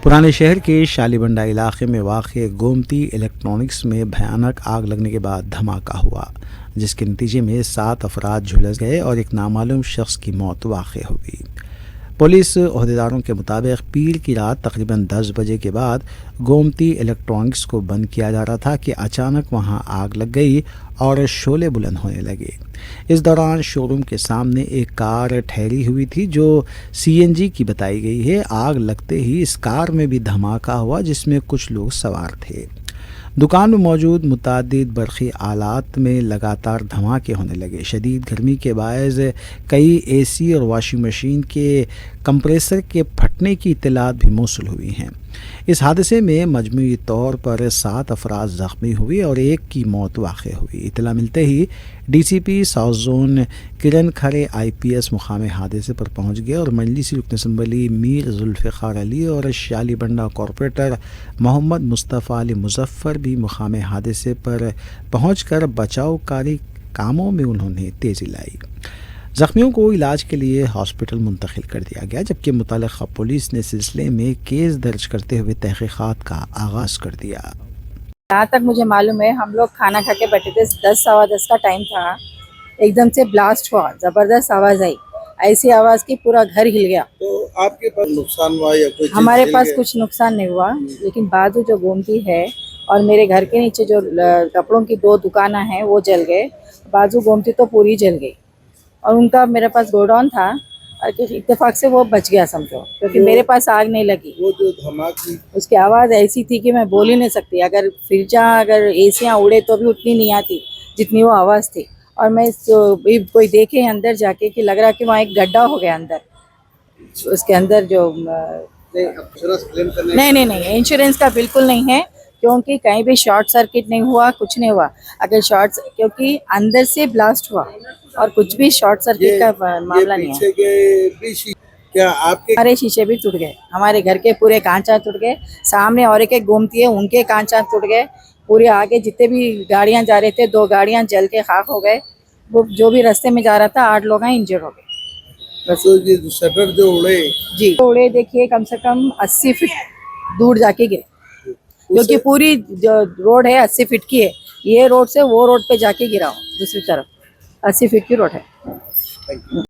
पुराने शहर के शालीबंडा इलाके में वाक़ गोमती इलेक्ट्रॉनिक्स में भयानक आग लगने के बाद धमाका हुआ, जिसके नतीजे में 7 अफराद झुलस गए और एक नामालूम शख्स की मौत वाक़ हुई। पुलिस अहदेदारों के मुताबिक पीर की रात तकरीबन 10 बजे के बाद गोमती इलेक्ट्रॉनिक्स को बंद किया जा रहा था कि अचानक वहां आग लग गई और शोले बुलंद होने लगे। इस दौरान शोरूम के सामने एक कार ठहरी हुई थी जो सीएनजी की बताई गई है। आग लगते ही इस कार में भी धमाका हुआ जिसमें कुछ लोग सवार थे। दुकान में मौजूद मुतादिद बरक़ी आलात में लगातार धमाके होने लगे। शदीद गर्मी के बायस कई एसी और वॉशिंग मशीन के कंप्रेसर के फटने की इत्तलात भी मौसूल हुई हैं। इस हादसे में मजमूई तौर पर 7 अफराद ज़ख्मी हुए और एक की मौत वाक़ हुई। इत्तला मिलते ही डीसीपी साउथ जोन किरण खरे आईपीएस मुकाम हादसे पर पहुंच गए और मजलिसी रुकन असम्बली मीर जुल्फ़िकार अली और शालीबंडा कॉरपोरेटर मोहम्मद मुस्तफ़ा अली मुजफ्फ़र भी मुकाम हादसे पर पहुंचकर बचावकारी कामों में उन्होंने तेज़ी लाई। ज़ख्मियों को इलाज के लिए हॉस्पिटल मुंतकिल कर दिया गया, जबकि मुतल्लिक़ा पुलिस ने सिलसिले में केस दर्ज करते हुए तहक़ीक़ात का आगाज़ कर दिया। जहाँ तक मुझे मालूम है, हम लोग खाना खा के बैठे थे, 10 सवा 10 का टाइम था। एकदम से ब्लास्ट हुआ, ज़बरदस्त आवाज़ आई, ऐसी आवाज़ की पूरा घर हिल गया। तो आपके पास नुकसान हुआ या कोई? हमारे पास कुछ नुकसान नहीं हुआ, लेकिन बाजू जो गोमती है और मेरे घर के नीचे जो कपड़ों की 2 दुकानें हैं वो जल गए। बाजू गोमती तो पूरी जल गई और उनका मेरे पास गोडाउन था और इत्तेफाक से वो बच गया समझो, क्योंकि मेरे पास आग नहीं लगी। वो जो धमाके उसकी आवाज़ ऐसी थी कि मैं बोल ही नहीं सकती। अगर फ्रिजा अगर एसियाँ उड़े तो भी उतनी नहीं आती जितनी वो आवाज़ थी। और मैं कोई देखे अंदर जाके कि लग रहा कि वहाँ एक गड्ढा हो गया अंदर, उसके अंदर जो इंश्योरेंस क्लेम करने नहीं, इंश्योरेंस का बिल्कुल नहीं है, क्योंकि कहीं भी शॉर्ट सर्किट नहीं हुआ, कुछ नहीं हुआ। अगर क्योंकि अंदर से ब्लास्ट हुआ और कुछ भी शॉर्ट सर्किट का मामला नहीं है। पीछे के भी क्या आपके हमारे शीशे भी टूट गए, हमारे घर के पूरे कांचा टूट गए। सामने और एक गोमती है, उनके कांचा टूट गए। पूरे आगे जितने भी गाड़ियां जा रहे थे, 2 गाड़ियां जल के खाक हो गए। वो जो भी रास्ते में जा रहा था, 8 लोग इंजर्ड हो गए। बस ये शटर जो उड़े जी उड़े, देखिए कम से कम 80 फीट दूर जाके गिरे, क्योंकि पूरी जो रोड है 80 फीट की है। ये रोड से वो रोड पे जाके गिरा हूँ दूसरी तरफ, 80 फीट की रोड है।